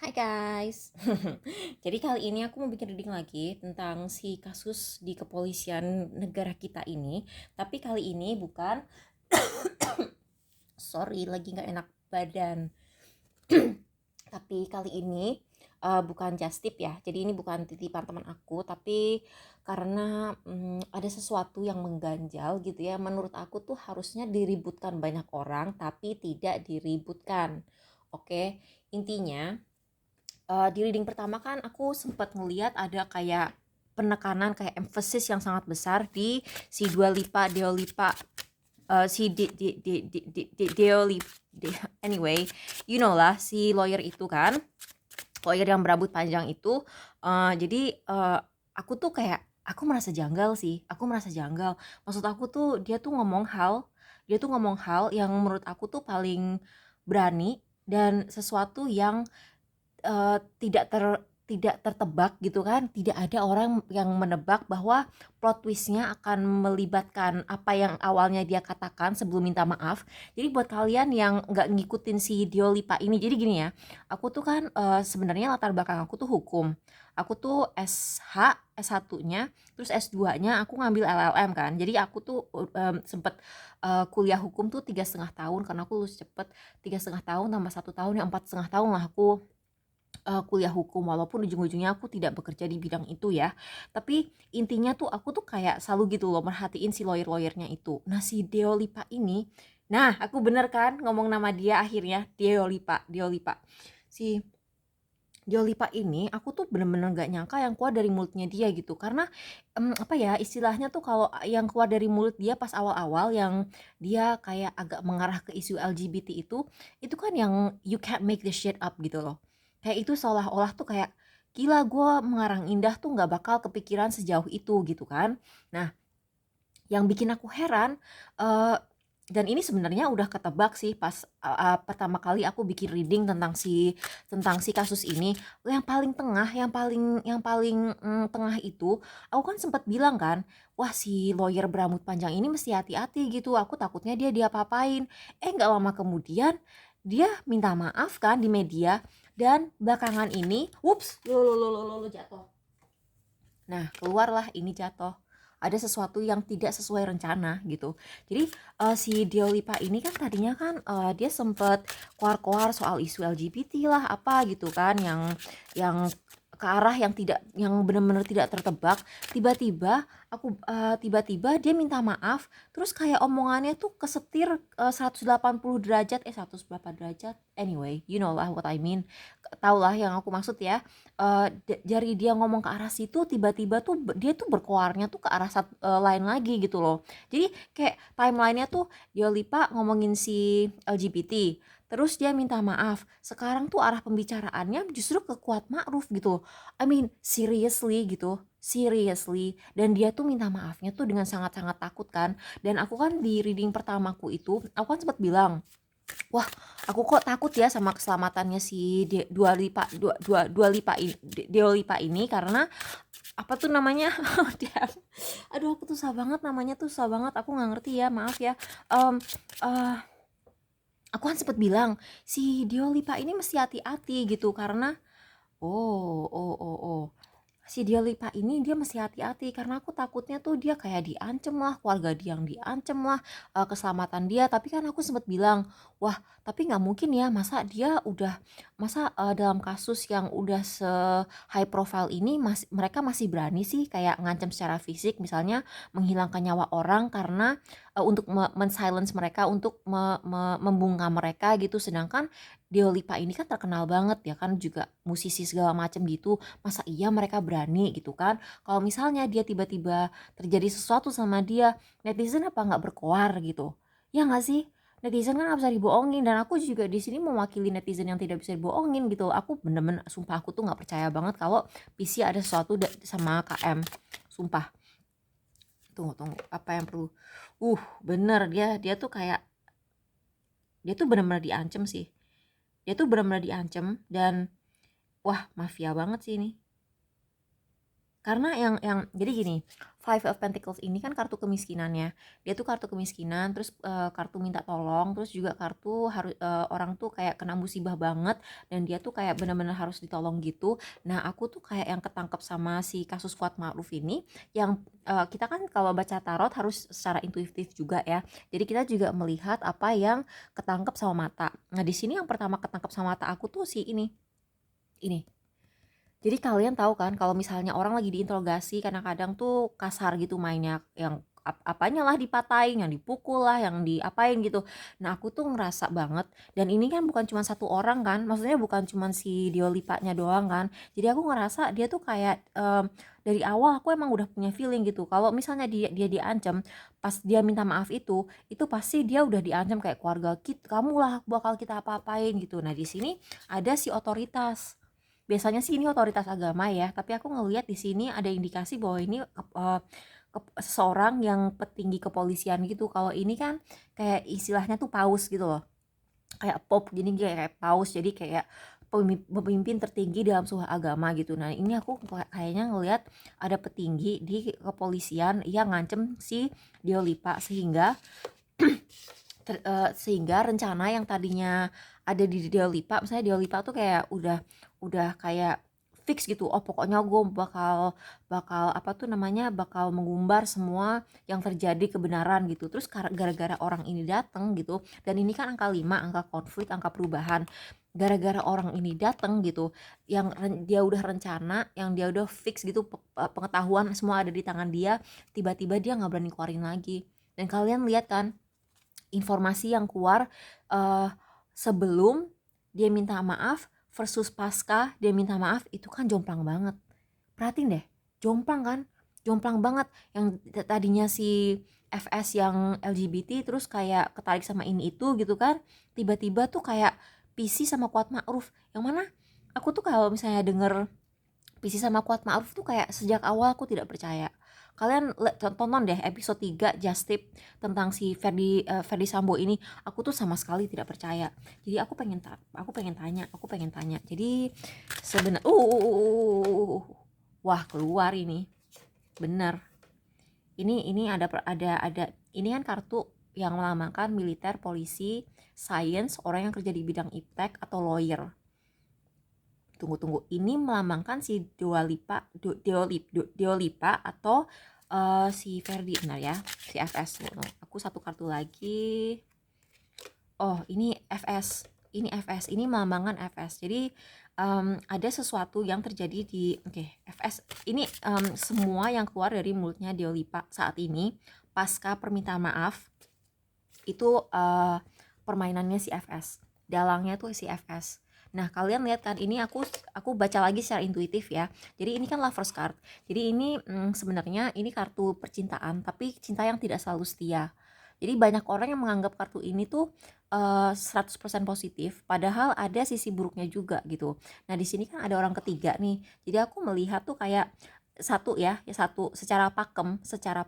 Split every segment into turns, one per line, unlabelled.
Hai guys. Jadi kali ini aku mau bikin reading lagi tentang si kasus di kepolisian negara kita ini. Tapi kali ini bukan, sorry, lagi nggak enak badan. Tapi kali ini bukan just tip ya. Jadi ini bukan titipan teman aku, tapi karena ada sesuatu yang mengganjal gitu ya. Menurut aku tuh harusnya diributkan banyak orang, tapi tidak diributkan. Oke, intinya di reading pertama kan aku sempat ngeliat ada kayak penekanan kayak emphasis yang sangat besar di si Dua Lipa Deo Lipa si Deo Lipa anyway, you know lah si lawyer itu kan, lawyer yang berambut panjang itu. Jadi aku tuh kayak aku merasa janggal sih, aku merasa janggal. Maksud aku tuh dia tuh ngomong hal yang menurut aku tuh paling berani dan sesuatu yang tidak tidak tertebak gitu kan. Tidak ada orang yang menebak bahwa plot twistnya akan melibatkan apa yang awalnya dia katakan sebelum minta maaf. Jadi buat kalian yang nggak ngikutin si Diolipa ini, jadi gini ya, aku tuh kan sebenarnya latar belakang aku tuh hukum. Aku tuh SH, S1-nya, terus S2-nya aku ngambil LLM kan. Jadi aku tuh sempet kuliah hukum tuh 3,5 tahun karena aku lulus cepet. 3,5 tahun tambah 1 tahun, ya 4,5 tahun lah aku kuliah hukum, walaupun ujung-ujungnya aku tidak bekerja di bidang itu ya. Tapi intinya tuh aku tuh kayak selalu gitu loh merhatiin si lawyer-lawyernya itu. Nah si Deolipa ini, nah aku bener kan ngomong nama dia akhirnya, Deolipa, Deolipa. Si Deolipa ini aku tuh bener-bener gak nyangka yang keluar dari mulutnya dia gitu. Karena apa ya istilahnya tuh, kalau yang keluar dari mulut dia pas awal-awal yang dia kayak agak mengarah ke isu LGBT itu kan yang you can't make this shit up gitu loh. Kayak itu seolah-olah tuh kayak gila, gue mengarang indah tuh nggak bakal kepikiran sejauh itu gitu kan. Nah, yang bikin aku heran, eee, dan ini sebenarnya udah ketebak sih pas pertama kali aku bikin reading tentang si kasus ini. Yang paling tengah, yang paling tengah itu, aku kan sempet bilang kan, "Wah, si lawyer berambut panjang ini mesti hati-hati gitu, aku takutnya dia diapa-apain." Nggak lama kemudian dia minta maaf kan di media, dan belakangan ini, wups, lo jatuh. Nah, keluarlah ini jatuh. Ada sesuatu yang tidak sesuai rencana gitu. Jadi si Diolipa ini kan tadinya kan dia sempet koar-koar soal isu LGBT lah apa gitu kan, yang ke arah yang tidak, yang benar-benar tidak tertebak. Tiba-tiba dia minta maaf, terus kayak omongannya tuh kesetir 180 derajat, 100 berapa derajat, anyway, you know lah what I mean. Tau lah yang aku maksud ya. Dari dia ngomong ke arah situ, tiba-tiba tuh dia tuh berkoarnya tuh ke arah lain lagi gitu loh. Jadi kayak timelinenya tuh dia Lipa ngomongin si LGBT, terus dia minta maaf. Sekarang tuh arah pembicaraannya justru ke Kuat Ma'ruf gitu. I mean seriously gitu, seriously. Dan dia tuh minta maafnya tuh dengan sangat-sangat takut kan. Dan aku kan di reading pertamaku itu, aku kan sempat bilang, wah, aku kok takut ya sama keselamatannya si Dua Lipa, Dua Lipa ini, Deo Lipa ini, karena apa tuh namanya? Damn. Aduh, aku tuh susah banget namanya, tuh susah banget. Aku nggak ngerti ya, maaf ya. Em, eh, aku kan sempet bilang si Deo Lipa ini mesti hati-hati gitu karena oh, si dia Lipa ini dia mesti hati-hati karena aku takutnya tuh dia kayak diancem lah, keluarga dia yang diancem lah, keselamatan dia. Tapi kan aku sempat bilang, wah, tapi nggak mungkin ya, masa dalam kasus yang udah se high profile ini mereka masih berani sih kayak ngancem secara fisik, misalnya menghilangkan nyawa orang karena untuk men-silence mereka, untuk membungkam mereka gitu. Sedangkan Dua Lipa ini kan terkenal banget ya kan, juga musisi segala macam gitu. Masa iya mereka berani gitu kan? Kalau misalnya dia tiba-tiba terjadi sesuatu sama dia, netizen apa nggak berkoar gitu? Ya nggak sih? Netizen kan nggak bisa dibohongin, dan aku juga di sini mewakili netizen yang tidak bisa dibohongin gitu. Aku bener-bener sumpah, aku tuh nggak percaya banget kalau PC ada sesuatu sama KM. Sumpah. Tunggu, apa yang perlu? Bener, dia tuh kayak, dia tuh bener-bener diancem sih. Dia tuh bener-bener diancem, dan wah, mafia banget sih ini. Karena yang jadi gini, Five of Pentacles ini kan kartu kemiskinannya. Dia tuh kartu kemiskinan, terus kartu minta tolong, terus juga kartu harus orang tuh kayak kena musibah banget dan dia tuh kayak benar-benar harus ditolong gitu. Nah, aku tuh kayak yang ketangkep sama si kasus Kuat Ma'ruf ini yang kita kan kalau baca tarot harus secara intuitif juga ya. Jadi kita juga melihat apa yang ketangkep sama mata. Nah, di sini yang pertama ketangkep sama mata aku tuh si ini. Ini. Jadi kalian tahu kan kalau misalnya orang lagi diinterogasi kadang-kadang tuh kasar gitu mainnya, yang apanya lah dipatahin, yang dipukul lah, yang diapain gitu. Nah, aku tuh ngerasa banget, dan ini kan bukan cuma satu orang kan, maksudnya bukan cuma si Diolipanya doang kan. Jadi aku ngerasa dia tuh kayak dari awal aku emang udah punya feeling gitu. Kalau misalnya dia diancam, pas dia minta maaf itu pasti dia udah diancam kayak keluarga kita, kamu lah bakal kita apa-apain gitu. Nah, di sini ada si otoritas. Biasanya sih ini otoritas agama ya, tapi aku ngelihat di sini ada indikasi bahwa ini seseorang yang petinggi kepolisian gitu. Kalau ini kan kayak istilahnya tuh paus gitu loh, kayak pop, jadi kayak paus, jadi kayak pemimpin tertinggi dalam sebuah agama gitu. Nah, ini aku kayaknya ngelihat ada petinggi di kepolisian yang ngancem si Diolipa sehingga sehingga rencana yang tadinya ada di Diolipa, misalnya Diolipa tuh kayak udah kayak fix gitu, oh pokoknya gue bakal bakal apa tuh namanya, bakal mengumbar semua yang terjadi kebenaran gitu. Terus gara-gara orang ini datang gitu, dan ini kan angka 5, angka konflik, angka perubahan. Gara-gara orang ini datang gitu, yang dia udah rencana, yang dia udah fix gitu, pengetahuan semua ada di tangan dia, tiba-tiba dia nggak berani keluarin lagi. Dan kalian lihat kan informasi yang keluar uh, sebelum dia minta maaf versus pasca dia minta maaf, itu kan jomplang banget. Perhatiin deh, jomplang kan, jomplang banget. Yang tadinya si FS yang LGBT terus kayak ketarik sama ini itu gitu kan, tiba-tiba tuh kayak PC sama Kuat Ma'ruf. Yang mana aku tuh kalau misalnya denger PC sama Kuat Ma'ruf tuh kayak sejak awal aku tidak percaya. Kalian tonton deh episode 3 Just Tip tentang si Ferdi Sambo ini, aku tuh sama sekali tidak percaya. Jadi aku pengen tanya. Jadi sebenarnya wah, keluar ini. Bener. Ini ada ini kan kartu yang melambangkan militer, polisi, science, orang yang kerja di bidang iptek atau lawyer. Tunggu, ini melambangkan si Deolipa atau si Ferdi, benar ya, si FS. Aku satu kartu lagi. Oh, ini FS, ini melambangkan FS. Jadi ada sesuatu yang terjadi di FS ini, semua yang keluar dari mulutnya Deolipa saat ini pasca permintaan maaf itu permainannya si FS, dalangnya tuh si FS. Nah, kalian lihat kan, ini aku baca lagi secara intuitif ya. Jadi ini kan lovers card. Jadi ini sebenarnya ini kartu percintaan, tapi cinta yang tidak selalu setia. Jadi banyak orang yang menganggap kartu ini tuh 100% positif, padahal ada sisi buruknya juga gitu. Nah, di sini kan ada orang ketiga nih. Jadi aku melihat tuh kayak satu secara pakem, secara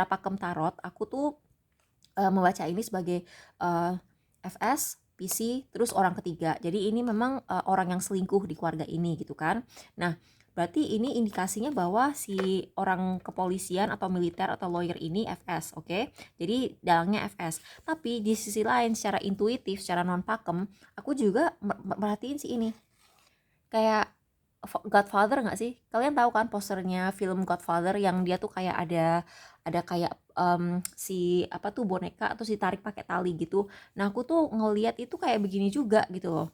pakem tarot, aku tuh membaca ini sebagai FS, PC, terus orang ketiga. Jadi ini memang orang yang selingkuh di keluarga ini gitu kan. Nah, berarti ini indikasinya bahwa si orang kepolisian atau militer atau lawyer ini FS, oke? Jadi dalangnya FS. Tapi di sisi lain secara intuitif, secara non pakem, aku juga merhatiin si ini. Kayak Godfather nggak sih? Kalian tahu kan posternya film Godfather yang dia tuh kayak ada kayak si apa tuh boneka atau si tarik pakai tali gitu. Nah, aku tuh ngelihat itu kayak begini juga gitu loh.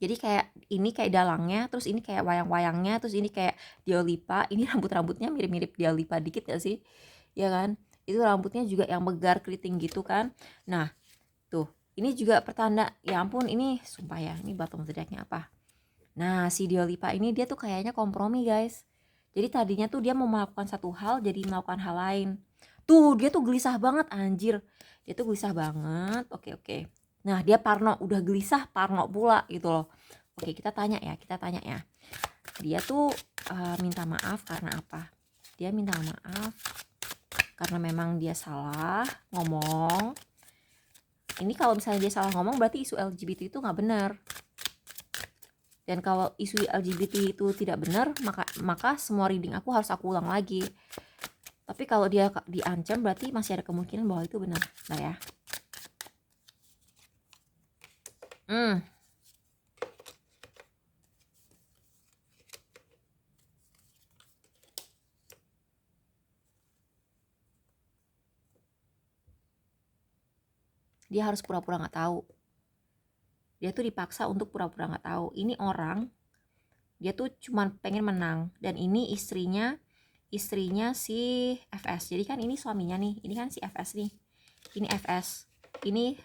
Jadi kayak ini kayak dalangnya, terus ini kayak wayang-wayangnya, terus ini kayak Diolipa. Ini rambut-rambutnya mirip-mirip Diolipa dikit gak sih? Ya kan? Itu rambutnya juga yang megar keriting gitu kan. Nah, tuh. Ini juga pertanda, ya ampun, ini sumpah ya, ini bottom zodiaknya apa? Nah, si Diolipa ini dia tuh kayaknya kompromi, guys. Jadi tadinya tuh dia mau melakukan satu hal jadi melakukan hal lain. Tuh, dia tuh gelisah banget, anjir. Dia tuh gelisah banget. Oke. Nah, dia parno, udah gelisah, parno pula gitu loh. Oke, kita tanya ya. Dia tuh minta maaf karena apa? Dia minta maaf karena memang dia salah ngomong. Ini kalau misalnya dia salah ngomong berarti isu LGBT itu nggak benar. Dan kalau isu LGBT itu tidak benar, maka semua reading aku harus aku ulang lagi. Tapi kalau dia diancam berarti masih ada kemungkinan bahwa itu benar. Nah ya. Dia harus pura-pura nggak tahu. Dia tuh dipaksa untuk pura-pura nggak tahu. Ini orang, dia tuh cuma pengen menang. Dan ini istrinya si FS. Jadi kan ini suaminya nih, ini kan si FS nih. Ini FS, ini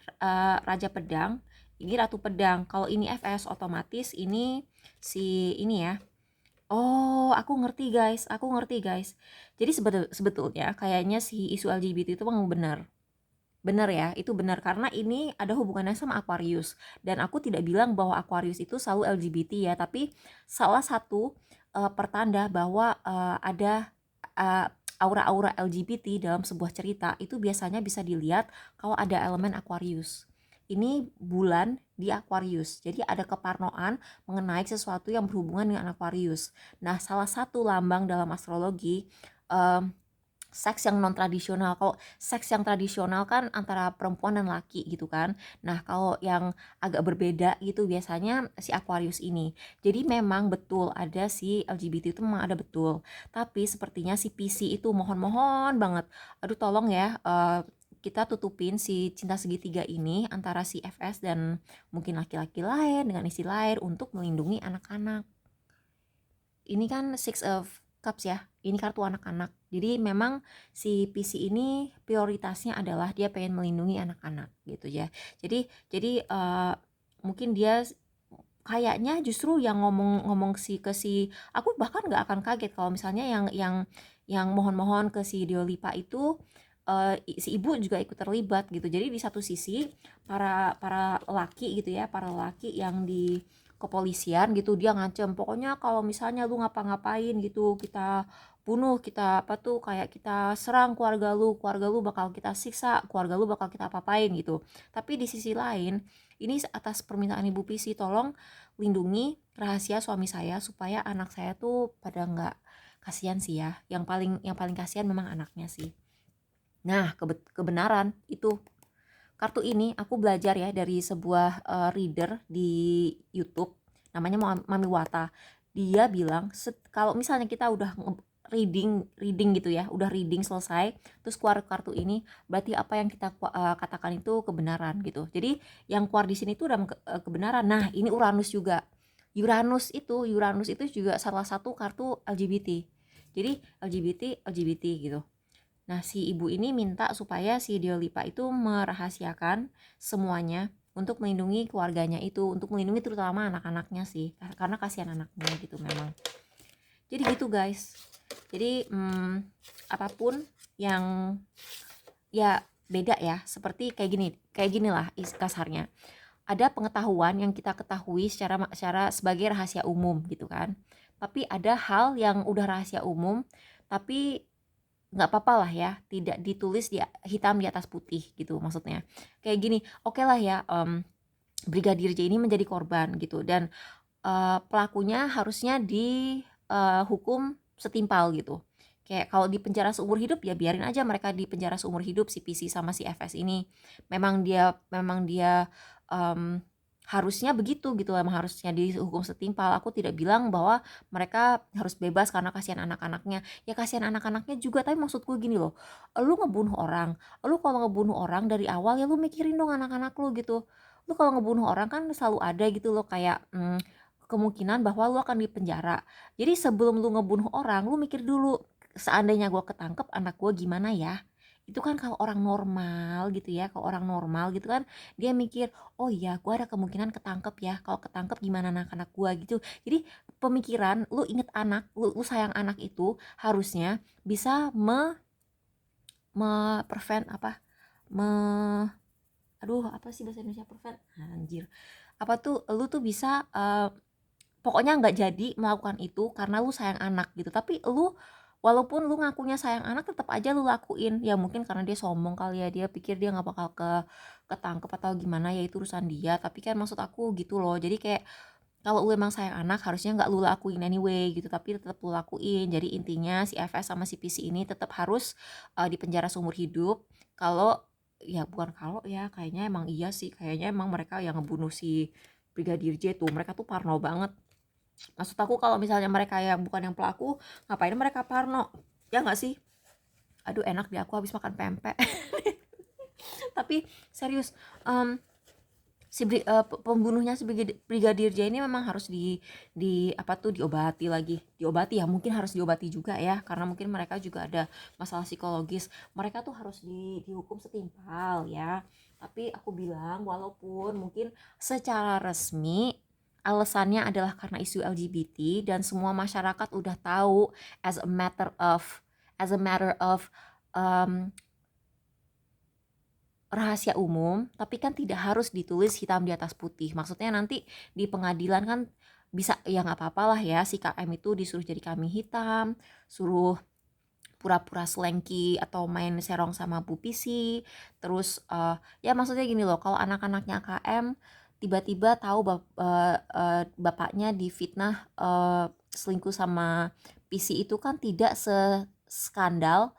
Raja Pedang, ini Ratu Pedang. Kalau ini FS, otomatis ini si ini ya. Oh, aku ngerti guys. Jadi sebetulnya kayaknya si isu LGBT itu memang benar. Benar ya, itu benar karena ini ada hubungannya sama Aquarius. Dan aku tidak bilang bahwa Aquarius itu selalu LGBT ya, tapi salah satu pertanda bahwa ada uh, aura-aura LGBT dalam sebuah cerita itu biasanya bisa dilihat kalau ada elemen Aquarius. Ini bulan di Aquarius, jadi ada keparnoan mengenai sesuatu yang berhubungan dengan Aquarius. Nah, salah satu lambang dalam astrologi seks yang non tradisional. Kalau seks yang tradisional kan antara perempuan dan laki gitu kan. Nah, kalau yang agak berbeda gitu biasanya si Aquarius ini. Jadi memang betul ada si LGBT itu memang ada betul. Tapi sepertinya si PC itu mohon-mohon banget. Aduh tolong ya kita tutupin si cinta segitiga ini antara si FS dan mungkin laki-laki lain dengan isi lain untuk melindungi anak-anak. Ini kan Six of Cups ya, ini kartu anak-anak. Jadi memang si PC ini prioritasnya adalah dia pengen melindungi anak-anak gitu ya. Jadi mungkin dia kayaknya justru yang ngomong ke si aku bahkan nggak akan kaget kalau misalnya yang mohon-mohon ke si Diolipa itu si ibu juga ikut terlibat gitu. Jadi di satu sisi para laki gitu ya, para laki yang di kepolisian gitu dia ngancem pokoknya kalau misalnya lu ngapa-ngapain gitu kita bunuh, kita apa tuh kayak kita serang keluarga lu bakal kita siksa, keluarga lu bakal kita apa-apain gitu. Tapi di sisi lain ini atas permintaan Ibu PC tolong lindungi rahasia suami saya supaya anak saya tuh pada nggak kasihan sih ya. Yang paling kasihan memang anaknya sih. Nah, kebenaran itu kartu ini aku belajar ya dari sebuah reader di YouTube namanya Mami Wata. Dia bilang kalau misalnya kita udah reading gitu ya, udah reading selesai terus keluar kartu ini berarti apa yang kita katakan itu kebenaran gitu. Jadi yang keluar di sini tuh udah kebenaran. Nah, ini Uranus juga. Uranus itu juga salah satu kartu LGBT. Jadi LGBT gitu. Nah, si ibu ini minta supaya si Diolipa itu merahasiakan semuanya untuk melindungi keluarganya itu, untuk melindungi terutama anak-anaknya sih, karena kasihan anaknya gitu memang. Jadi gitu guys. Jadi apapun yang ya beda ya, seperti kayak ginilah kasarnya. Ada pengetahuan yang kita ketahui secara sebagai rahasia umum gitu kan. Tapi ada hal yang udah rahasia umum tapi nggak apa-apa lah ya tidak ditulis di hitam di atas putih gitu maksudnya kayak gini oke lah ya Brigadir J ini menjadi korban gitu dan pelakunya harusnya dihukum setimpal gitu kayak kalau di penjara seumur hidup ya biarin aja mereka di penjara seumur hidup si PC sama si FS ini memang dia um, harusnya begitu gitu emang harusnya dihukum setimpal. Aku tidak bilang bahwa mereka harus bebas karena kasihan anak-anaknya ya kasihan anak-anaknya juga tapi maksudku gini loh lu ngebunuh orang lu kalau ngebunuh orang dari awal ya lu mikirin dong anak-anak lu gitu lu kalau ngebunuh orang kan selalu ada gitu loh kayak kemungkinan bahwa lu akan dipenjara jadi sebelum lu ngebunuh orang lu mikir dulu seandainya gue ketangkep anak gue gimana ya itu kan kalau orang normal gitu ya kalau orang normal gitu kan dia mikir oh iya gue ada kemungkinan ketangkep ya kalau ketangkep gimana anak-anak gue gitu jadi pemikiran lu inget anak lu sayang anak itu harusnya bisa prevent apa me aduh apa sih bahasa Indonesia prevent anjir apa tuh lu tuh bisa pokoknya nggak jadi melakukan itu karena lu sayang anak gitu tapi lu walaupun lu ngakunya sayang anak tetap aja lu lakuin ya mungkin karena dia sombong kali ya dia pikir dia nggak bakal ketangkep atau gimana ya itu urusan dia tapi kan maksud aku gitu loh jadi kayak kalau lu emang sayang anak harusnya nggak lu lakuin anyway gitu, tapi tetap lu lakuin. Jadi intinya si FS sama si PC ini tetap harus dipenjara seumur hidup. Kalau ya bukan kalau ya, kayaknya emang iya sih, kayaknya emang mereka yang ngebunuh si Brigadir J tuh, mereka tuh parno banget. Maksud aku kalau misalnya mereka yang bukan yang pelaku, ngapain mereka parno? Ya nggak sih? Aduh enak di aku habis makan pempek. Tapi serius, pembunuhnya si Brigadir J ini memang harus di apa tuh, diobati ya, mungkin harus diobati juga ya, karena mungkin mereka juga ada masalah psikologis, mereka tuh harus dihukum setimpal ya. Tapi aku bilang walaupun mungkin secara resmi alasannya adalah karena isu LGBT dan semua masyarakat udah tahu as a matter of um, rahasia umum, tapi kan tidak harus ditulis hitam di atas putih. Maksudnya nanti di pengadilan kan bisa ya nggak apa-apalah ya, si KM itu disuruh jadi kambing hitam, suruh pura-pura selengki atau main serong sama Bu Pisi. Terus ya maksudnya gini loh, kalau anak-anaknya KM tiba-tiba tahu bapaknya difitnah selingkuh sama Pisi, itu kan tidak skandal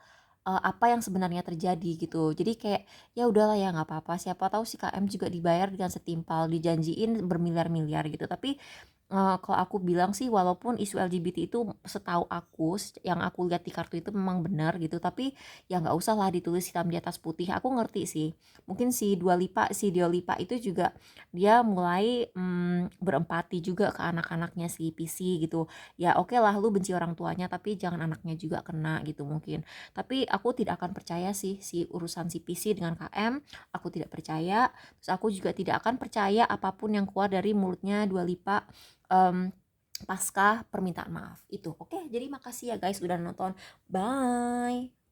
apa yang sebenarnya terjadi gitu. Jadi kayak ya udahlah ya nggak apa-apa. Siapa tahu si KM juga dibayar dengan setimpal, dijanjiin bermiliar-miliar gitu. Tapi kalau aku bilang sih walaupun isu LGBT itu setahu aku yang aku lihat di kartu itu memang benar gitu, tapi ya nggak usah lah ditulis hitam di atas putih. Aku ngerti sih. Mungkin si Dua Lipa itu juga dia mulai berempati juga ke anak-anaknya si PC gitu. Ya oke lah lu benci orang tuanya tapi jangan anaknya juga kena gitu mungkin. Tapi aku tidak akan percaya sih si urusan si PC dengan KM, aku tidak percaya. Terus aku juga tidak akan percaya apapun yang keluar dari mulutnya Dua Lipa pasca permintaan maaf itu. Oke, jadi makasih ya guys udah nonton. Bye.